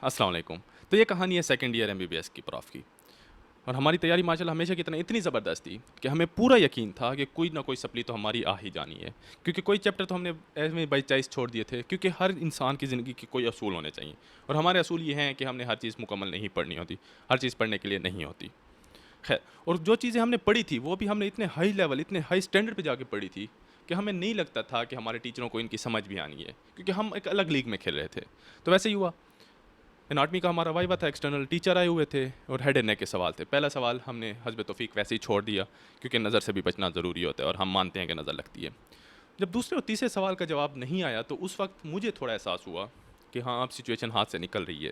अस्सलाम वालेकुम। तो ये कहानी है सेकंड ईयर एमबीबीएस की प्रॉफ की। और हमारी तैयारी माशाल्लाह हमेशा की तरह इतनी ज़बरदस्त थी कि हमें पूरा यकीन था कि कोई ना कोई सप्ली तो हमारी आ ही जानी है। क्योंकि कोई चैप्टर तो हमने ऐसे में बाई चॉइस छोड़ दिए थे, क्योंकि हर इंसान की ज़िंदगी के कोई असूल होने चाहिए। और हमारे असूल ये हैं कि हमने हर चीज़ मुकम्मल नहीं पढ़नी होती, हर चीज़ पढ़ने के लिए नहीं होती। खैर, और जो चीज़ें हमने पढ़ी थी वो भी हमने इतने हाई लेवल, इतने हाई स्टैंडर्ड पे जाके पढ़ी थी कि हमें नहीं लगता था कि हमारे टीचरों को इनकी समझ भी आनी है, क्योंकि हम एक अलग लीग में खेल रहे थे। तो वैसे ही हुआ। एनाटमी का हमारा वाइवा था, एक्सटर्नल टीचर आए हुए थे और हेड एंड नेक के सवाल थे। पहला सवाल हमने हस्ब तौफीक वैसे ही छोड़ दिया, क्योंकि नज़र से भी बचना ज़रूरी होता है और हम मानते हैं कि नज़र लगती है। जब दूसरे और तीसरे सवाल का जवाब नहीं आया तो उस वक्त मुझे थोड़ा एहसास हुआ कि हाँ, अब सिचुएशन हाथ से निकल रही है।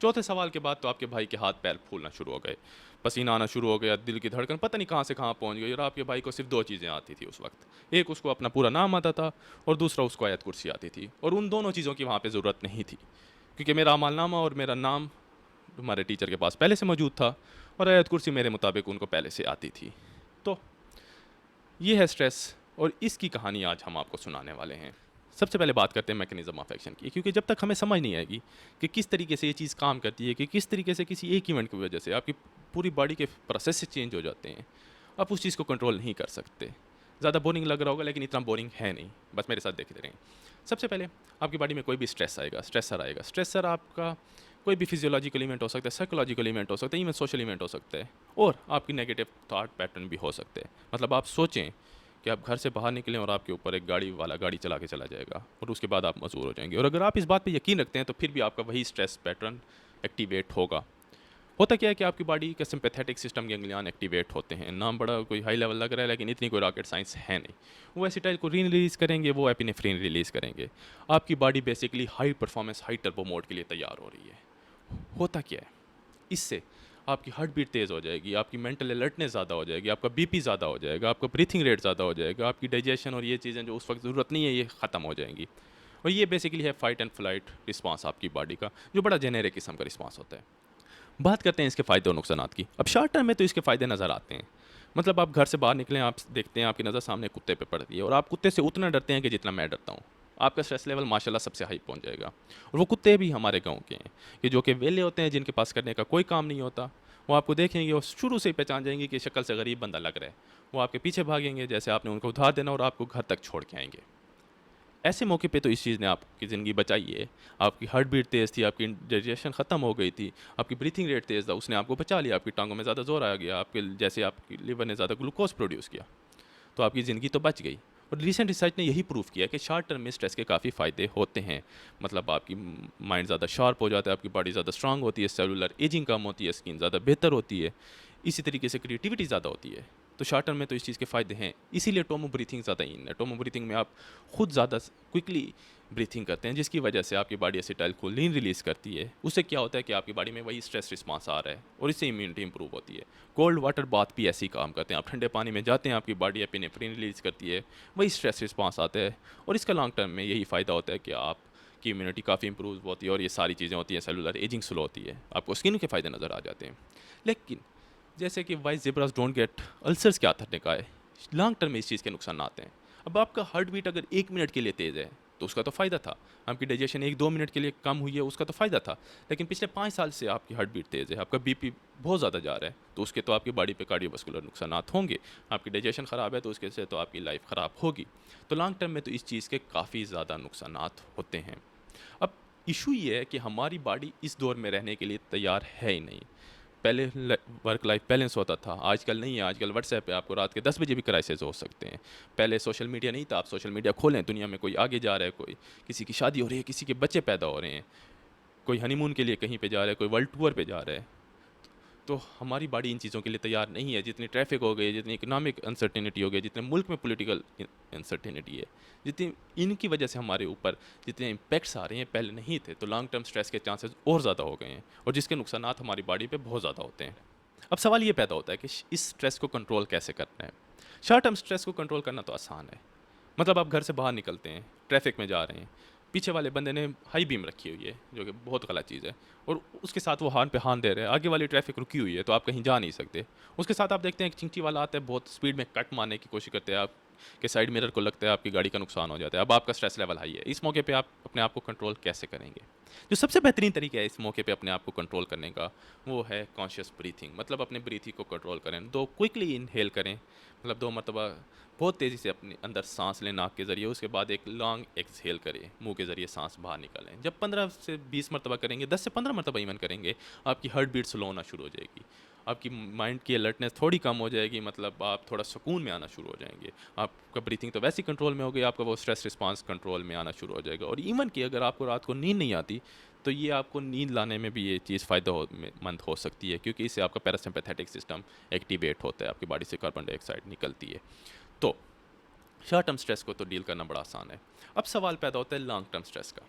चौथे सवाल के बाद तो आपके भाई के हाथ पैर फूलना शुरू हो गए, पसीना आना शुरू हो गया, दिल की धड़कन पता नहीं कहाँ से कहाँ पहुँच गई। और आपके भाई को सिर्फ दो चीज़ें आती थी उस वक्त, एक उसको अपना पूरा नाम आता था और दूसरा उसको आयत कुर्सी आती थी। और उन दोनों चीज़ों की वहाँ पर ज़रूरत नहीं थी, क्योंकि मेरा अमालनामा और मेरा नाम हमारे टीचर के पास पहले से मौजूद था और आयत कुर्सी मेरे मुताबिक उनको पहले से आती थी। तो ये है स्ट्रेस, और इसकी कहानी आज हम आपको सुनाने वाले हैं। सबसे पहले बात करते हैं मैकेनिज्म ऑफ एक्शन की, क्योंकि जब तक हमें समझ नहीं आएगी कि किस तरीके से ये चीज़ काम करती है, कि किस तरीके से किसी एक इवेंट की वजह से आपकी पूरी बॉडी के प्रोसेस से चेंज हो जाते हैं, आप उस चीज़ को कंट्रोल नहीं कर सकते। ज़्यादा बोरिंग लग रहा होगा, लेकिन इतना बोरिंग है नहीं, बस मेरे साथ देखते रहें। सबसे पहले आपकी बॉडी में कोई भी स्ट्रेस आएगा, स्ट्रेसर आएगा। स्ट्रेसर आपका कोई भी फिजियोलॉजिकल इवेंट हो सकता है, साइकोलॉजिकल इवेंट हो सकता है, इवन सोशल इवेंट हो सकता है, और आपकी नेगेटिव थॉट पैटर्न भी हो सकते हैं। मतलब आप सोचें कि आप घर से बाहर निकलें और आपके ऊपर एक गाड़ी वाला गाड़ी चला के चला जाएगा और उसके बाद आप मजबूर हो जाएंगे। और अगर आप इस बात पे यकीन रखते हैं तो फिर भी आपका वही स्ट्रेस पैटर्न एक्टिवेट होगा। होता क्या है कि आपकी बॉडी का सिंपैथेटिक सिस्टम गैंग्लियन एक्टिवेट होते हैं। नाम बड़ा कोई हाई लेवल लग रहा है, लेकिन इतनी कोई रॉकेट साइंस है नहीं। वो एसिटाइल को रिलीज़ करेंगे, वो एपिनेफ्रिन रिलीज़ करेंगे। आपकी body basically high performance, high turbo mode के लिए तैयार हो रही है। होता क्या है, इससे आपकी हार्ट बीट तेज़ हो जाएगी, आपकी मेंटल अलर्टनेस ज़्यादा हो जाएगी, आपका बीपी ज़्यादा हो जाएगा, आपका ब्रीथिंग रेट ज़्यादा हो जाएगा, आपकी डाइजेशन और ये चीज़ें जो उस वक्त ज़रूरत नहीं है ये ख़त्म हो जाएंगी। और ये बेसिकली है फाइट एंड फ्लाइट रिस्पांस आपकी बॉडी का, जो बड़ा जेनेरिक किस्म का रिस्पांस होता है। बात करते हैं इसके फ़ायदे और नुकसानात की। अब शॉर्ट टर्म में तो इसके फ़ायदे नज़र आते हैं। मतलब आप घर से बाहर निकलें, आप देखते हैं आपकी नज़र सामने कुत्ते पे पड़ती है और आप कुत्ते से उतना डरते हैं कि जितना मैं डरता हूँ। आपका स्ट्रेस लेवल माशाल्लाह सबसे हाई पहुँच जाएगा। और वो कुत्ते भी हमारे गाँव के हैं, कि जो कि वेले होते हैं, जिनके पास करने का कोई काम नहीं होता। वो आपको देखेंगे और शुरू से ही पहचान जाएंगे कि शक्ल से गरीब बंदा लग रहा है। वो आपके पीछे भागेंगे जैसे आपने उनको उधार देना, और आपको घर तक छोड़ के आएंगे। ऐसे मौके पे तो इस चीज़ ने आपकी ज़िंदगी बचाई है। आपकी हार्ट बीट तेज़ थी, आपकी डाइजेशन ख़त्म हो गई थी, आपकी ब्रीथिंग रेट तेज़ था, उसने आपको बचा लिया, आपकी टाँगों में ज़्यादा ज़ोर आ गया, आपके जैसे आपकी लिवर ने ज़्यादा ग्लूकोज़ प्रोड्यूस किया, तो आपकी ज़िंदगी तो बच गई। और रीसेंट रिसर्च ने यही प्रूव किया कि शॉर्ट टर्म में स्ट्रेस के काफ़ी फ़ायदे होते हैं। मतलब आपकी माइंड ज़्यादा शार्प हो जाता है, आपकी बॉडी ज़्यादा स्ट्रांग होती है, सेलुलर एजिंग कम होती है, स्किन ज़्यादा बेहतर होती है, इसी तरीके से क्रिएटिविटी ज़्यादा होती है। तो शॉर्ट टर्म में तो इस चीज़ के फ़ायदे हैं, इसीलिए टोमो ब्रीथिंग ज़्यादा इन है। टोमो ब्रीथिंग में आप खुद ज़्यादा क्विकली ब्रीथिंग करते हैं, जिसकी वजह से आपकी बॉडी एसिटाइलकोलिन रिलीज़ करती है। उससे क्या होता है कि आपकी बॉडी में वही स्ट्रेस रिस्पांस आ रहा है और इससे इम्यूनिटी इंप्रूव होती है। कोल्ड वाटर बाथ भी ऐसे ही काम करते हैं। आप ठंडे पानी में जाते हैं, आपकी बॉडी एपिनेफ्रिन रिलीज़ करती है, वही स्ट्रेस रिस्पांस आता है। और इसका लॉन्ग टर्म में यही फ़ायदा होता है कि आपकी इम्यूनिटी काफ़ी इंप्रूव होती है और ये सारी चीज़ें होती हैं, सेलुलर एजिंग स्लो होती है, आपको स्किन के फ़ायदे नज़र आ जाते हैं। लेकिन जैसे कि why zebras don't get ulcers क्या था का है, लॉन्ग टर्म में इस चीज़ के नुकसान आते हैं। अब आपका हार्ट बीट अगर 1 मिनट के लिए तेज़ है तो उसका तो फ़ायदा था, आपकी डाइजेशन 1-2 मिनट के लिए कम हुई है, उसका तो फ़ायदा था। लेकिन पिछले 5 साल से आपकी हार्ट बीट तेज़ है, आपका बीपी बहुत ज़्यादा जा रहा है, तो उसके तो आपकी बॉडी पे कार्डियोवास्कुलर नुकसानात होंगे। आपकी डाइजेशन ख़राब है तो उसके से तो आपकी लाइफ ख़राब होगी। तो लॉन्ग टर्म में तो इस चीज़ के काफ़ी ज़्यादा नुकसानात होते हैं। अब इशू ये है कि हमारी बॉडी इस दौर में रहने के लिए तैयार है ही नहीं। पहले वर्क लाइफ बैलेंस होता था, आजकल नहीं है। आजकल व्हाट्सएप पे आपको रात के 10 बजे भी क्राइसिस हो सकते हैं। पहले सोशल मीडिया नहीं था, आप सोशल मीडिया खोलें, दुनिया में कोई आगे जा रहा है, कोई किसी की शादी हो रही है, किसी के बच्चे पैदा हो रहे हैं, कोई हनीमून के लिए कहीं पे जा रहा है, कोई वर्ल्ड टूर पे जा रहा है। तो हमारी बॉडी इन चीज़ों के लिए तैयार नहीं है। जितनी ट्रैफिक हो गई, जितनी इकोनॉमिक अनसर्टेनिटी हो गई, जितने मुल्क में पॉलिटिकल अनसर्टेनिटी है, जितनी इनकी वजह से हमारे ऊपर जितने इम्पैक्ट्स आ रहे हैं पहले नहीं थे, तो लॉन्ग टर्म स्ट्रेस के चांसेस और ज़्यादा हो गए हैं, और जिसके नुकसानात हमारी बॉडी पे बहुत ज़्यादा होते हैं। अब सवाल ये पैदा होता है कि इस स्ट्रेस को कंट्रोल कैसे करना है। शॉर्ट टर्म स्ट्रेस को कंट्रोल करना तो आसान है। मतलब आप घर से बाहर निकलते हैं, ट्रैफिक में जा रहे हैं, पीछे वाले बंदे ने हाई बीम रखी हुई है, जो कि बहुत गलत चीज़ है, और उसके साथ वो हॉर्न पे हॉर्न दे रहे हैं, आगे वाली ट्रैफिक रुकी हुई है तो आप कहीं जा नहीं सकते। उसके साथ आप देखते हैं एक चिंची वाला आता है, बहुत स्पीड में कट मारने की कोशिश करते हैं, आप के साइड मिरर को लगता है आपकी गाड़ी का नुकसान हो जाता है, अब आपका स्ट्रेस लेवल हाई है। इस मौके पे आप अपने आप को कंट्रोल कैसे करेंगे? जो सबसे बेहतरीन तरीका है इस मौके पे अपने आप को कंट्रोल करने का, वो है कॉन्शियस ब्रीथिंग। मतलब अपने ब्रीथिंग को कंट्रोल करें, 2 क्विकली इनहेल करें, मतलब 2 मरतबा बहुत तेज़ी से अपने अंदर सांस लें नाक के ज़रिए, उसके बाद एक लॉन्ग एक्सहेल करें, मुंह के ज़रिए सांस बाहर निकालें। जब 15 से 20 मरतबा करेंगे, 10 से 15 मरतबा इवन करेंगे, आपकी हार्ट बीट स्लो होना शुरू हो जाएगी, आपकी माइंड की अलर्टनेस थोड़ी कम हो जाएगी, मतलब आप थोड़ा सुकून में आना शुरू हो जाएंगे। आपका ब्रीथिंग तो वैसे ही कंट्रोल में हो गई, आपका वो स्ट्रेस रिस्पांस कंट्रोल में आना शुरू हो जाएगा। और इवन कि अगर आपको रात को नींद नहीं आती, तो ये आपको नींद लाने में भी ये चीज़ फ़ायदेमंद हो सकती है, क्योंकि इससे आपका पैरासिम्पैथेटिक सिस्टम एक्टिवेट होता है, आपकी बॉडी से कार्बन डाइऑक्साइड निकलती है। तो शॉर्ट टर्म स्ट्रेस को तो डील करना बड़ा आसान है। अब सवाल पैदा होता है लॉन्ग टर्म स्ट्रेस का।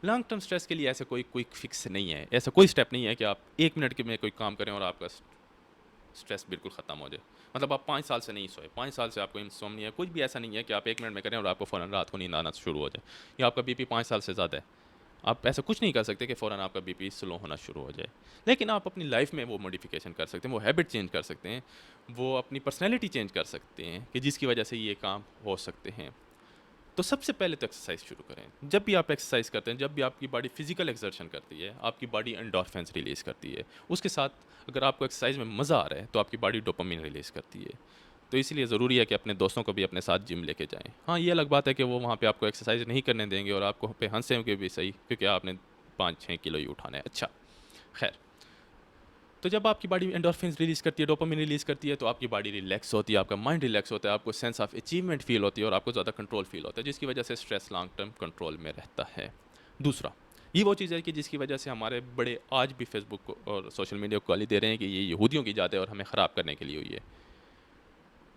लॉन्ग टर्म स्ट्रेस के लिए ऐसा कोई क्विक फिक्स नहीं है, ऐसा कोई स्टेप नहीं है कि आप 1 मिनट के में कोई काम करें और आपका स्ट्रेस बिल्कुल ख़त्म हो जाए। मतलब आप 5 साल से नहीं सोए, 5 साल से आपको इंसोम्निया, कुछ भी ऐसा नहीं है कि आप 1 मिनट में करें और आपको फ़ौरन रात को नींद आना शुरू हो जाए, या आपका बीपी 5 साल से ज़्यादा है। आप ऐसा कुछ नहीं कर सकते कि फ़ौरन आपका बीपी स्लो होना शुरू हो जाए। लेकिन आप अपनी लाइफ़ में वो मॉडिफ़िकेशन कर सकते हैं, वो हैबिट चेंज कर सकते हैं, वो अपनी पर्सनैलिटी चेंज कर सकते हैं कि जिसकी वजह से ये काम हो सकते हैं। तो सबसे पहले तो एक्सरसाइज शुरू करें। जब भी आप एक्सरसाइज करते हैं, जब भी आपकी बॉडी फिजिकल एक्सर्शन करती है, आपकी बॉडी एंडोर्फिन्स रिलीज़ करती है। उसके साथ अगर आपको एक्सरसाइज में मज़ा आ रहा है, तो आपकी बॉडी डोपामिन रिलीज़ करती है। तो इसलिए ज़रूरी है कि अपने दोस्तों को भी अपने साथ जिम लेके जाएं। हाँ, ये अलग बात है कि वो वहाँ पे आपको एक्सरसाइज नहीं करने देंगे और आपको पे हंसेंगे भी सही, क्योंकि आपने 5-6 किलो ही उठाना है। अच्छा, खैर, तो जब आपकी बॉडी एंडोर्फिन्स रिलीज़ करती है, डोपामिन रिलीज़ करती है, तो आपकी बॉडी रिलैक्स होती है, आपका माइंड रिलैक्स होता है, आपको सेंस ऑफ अचीवमेंट फील होती है और आपको ज़्यादा कंट्रोल फील होता है, जिसकी वजह से स्ट्रेस लॉन्ग टर्म कंट्रोल में रहता है। दूसरा, ये वो चीज़ है कि जिसकी वजह से हमारे बड़े आज भी फेसबुक को और सोशल मीडिया को गाली दे रहे हैं कि ये यहूदियों की ईजाद है और हमें ख़राब करने के लिए हुई है।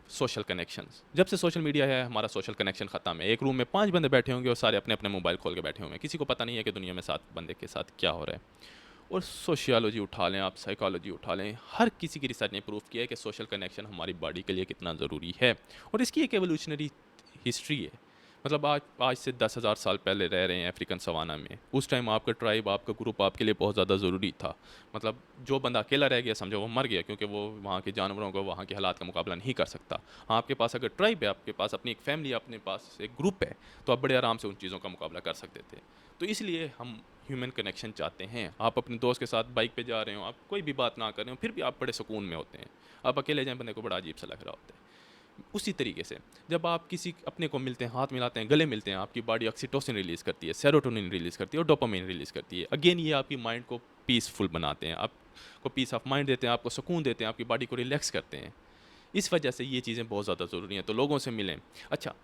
सोशल कनेक्शंस, जब से सोशल मीडिया है, हमारा सोशल कनेक्शन ख़त्म है। एक रूम में 5 बंदे बैठे होंगे और सारे अपने अपने मोबाइल खोल के बैठे होंगे, किसी को पता नहीं है कि दुनिया में 7 बंदे के साथ क्या हो रहा है। और सोशियोलॉजी उठा लें, आप साइकोलॉजी उठा लें, हर किसी की रिसर्च ने प्रूव किया है कि सोशल कनेक्शन हमारी बॉडी के लिए कितना ज़रूरी है। और इसकी एक एवोल्यूशनरी हिस्ट्री है। मतलब आज से 10,000 साल पहले रह रहे हैं अफ्रीकन सवाना में। उस टाइम आपका ट्राइब, आपका ग्रुप आपके लिए बहुत ज़्यादा ज़रूरी था। मतलब जो बंदा अकेला रह गया, समझो वो मर गया, क्योंकि वो वहाँ के जानवरों को, वहाँ के हालात का मुकाबला नहीं कर सकता। हाँ, आपके पास अगर ट्राइब है, आपके पास अपनी एक फैमिली, अपने पास एक ग्रुप है, तो आप बड़े आराम से उन चीज़ों का मुकाबला कर सकते थे। तो इसलिए हम ह्यूमन कनेक्शन चाहते हैं। आप अपने दोस्त के साथ बाइक पे जा रहे हो, आप कोई भी बात ना कर रहे हो, फिर भी आप बड़े सुकून में होते हैं। आप अकेले जाएं, बंदे को बड़ा अजीब सा लग रहा होता है। उसी तरीके से जब आप किसी अपने को मिलते हैं, हाथ मिलाते हैं, गले मिलते हैं, आपकी बॉडी ऑक्सीटोसिन रिलीज़ करती है, सेरोटोनिन रिलीज़ करती है और डोपामिन रिलीज़ करती है। अगेन ये आपकी माइंड को पीसफुल बनाते हैं, आपको पीस ऑफ माइंड देते हैं, आपको सुकून देते हैं, आपकी बॉडी को रिलैक्स करते हैं। इस वजह से ये चीज़ें बहुत ज़्यादा ज़रूरी हैं। तो लोगों से मिलें। अच्छा,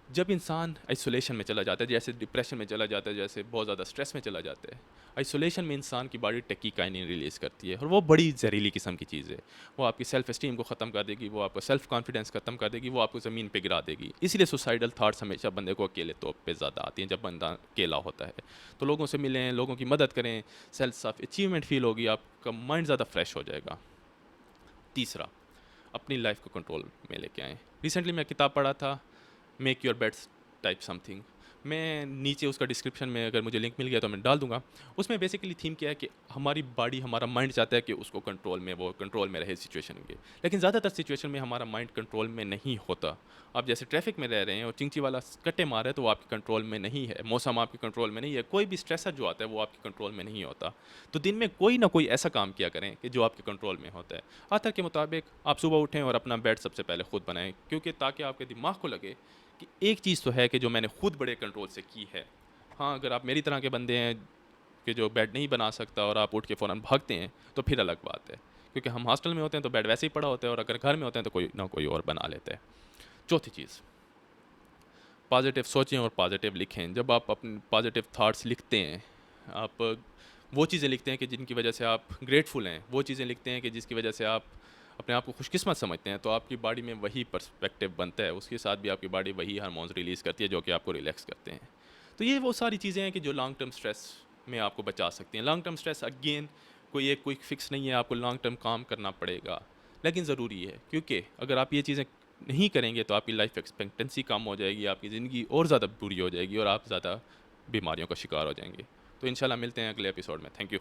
जब इंसान आइसोलेशन में चला जाता है, जैसे डिप्रेशन में चला जाता है, जैसे बहुत ज़्यादा स्ट्रेस में चला जाता है, आइसोलेशन में इंसान की बॉडी टेकिकाइनिन रिलीज़ करती है और वो बड़ी जहरीली किस्म की चीज़ है। वो आपकी सेल्फ एस्टीम को ख़त्म कर देगी, वो आपका सेल्फ कॉन्फिडेंस ख़त्म कर देगी, वो आपको ज़मीन पे गिरा देगी। इसलिए सुसाइडल थाट्स हमेशा बंदे को अकेले तौर पे ज़्यादा आती हैं, जब बंदा अकेला होता है। तो लोगों से मिलें, लोगों की मदद करें, सेल्फ ऑफ अचीवमेंट फील होगी, आपका माइंड ज़्यादा फ्रेश हो जाएगा। तीसरा, अपनी लाइफ को कंट्रोल में लेके आएँ। रिसेंटली मैं किताब पढ़ा था, make your beds type something. मैं नीचे उसका डिस्क्रिप्शन में अगर मुझे लिंक मिल गया तो मैं डाल दूंगा। उसमें बेसिकली थीम क्या है कि हमारी बॉडी, हमारा माइंड चाहता है कि उसको कंट्रोल में, वो कंट्रोल में रहे सिचुएशन के, लेकिन ज़्यादातर सिचुएशन में हमारा माइंड कंट्रोल में नहीं होता। आप जैसे ट्रैफिक में रह रहे हैं और चिंची वाला कट्टे मार रहा है, तो वो आपके कंट्रोल में नहीं है। मौसम आपके कंट्रोल में नहीं है। कोई भी स्ट्रेसर जो आता है वो आपके कंट्रोल में नहीं होता। तो दिन में कोई ना कोई ऐसा काम किया करें कि जो आपके कंट्रोल में होता है। आथर के मुताबिक आप सुबह उठें और अपना बेड सबसे पहले खुद बनाएं, क्योंकि ताकि आपके दिमाग को लगे कि एक चीज़ तो है कि जो मैंने खुद बड़े कंट्रोल से की है। हाँ, अगर आप मेरी तरह के बंदे हैं कि जो बेड नहीं बना सकता और आप उठ के फ़ौरन भागते हैं, तो फिर अलग बात है, क्योंकि हम हॉस्टल में होते हैं तो बेड वैसे ही पड़ा होता है, और अगर घर में होते हैं तो कोई ना कोई और बना लेता है। चौथी चीज़, पॉजिटिव सोचें और पॉजिटिव लिखें। जब आप अपने पॉजिटिव थाट्स लिखते हैं, आप वो चीज़ें लिखते हैं कि जिनकी वजह से आप ग्रेटफुल हैं, वो चीज़ें लिखते हैं कि जिसकी वजह से आप अपने आप को खुशकिस्मत समझते हैं, तो आपकी बॉडी में वही पर्सपेक्टिव बनता है। उसके साथ भी आपकी बॉडी वही हार्मोन्स रिलीज़ करती है जो कि आपको रिलैक्स करते हैं। तो ये वो सारी चीज़ें हैं कि जो लॉन्ग टर्म स्ट्रेस में आपको बचा सकती हैं। लॉन्ग टर्म स्ट्रेस अगेन कोई एक क्विक फिक्स नहीं है, आपको लॉन्ग टर्म काम करना पड़ेगा, लेकिन ज़रूरी है, क्योंकि अगर आप ये चीज़ें नहीं करेंगे तो आपकी लाइफ एक्सपेक्टेंसी कम हो जाएगी, आपकी ज़िंदगी और ज़्यादा बुरी हो जाएगी और आप ज़्यादा बीमारियों का शिकार हो जाएंगे। तो इंशाल्लाह मिलते हैं अगले एपिसोड में। Thank you.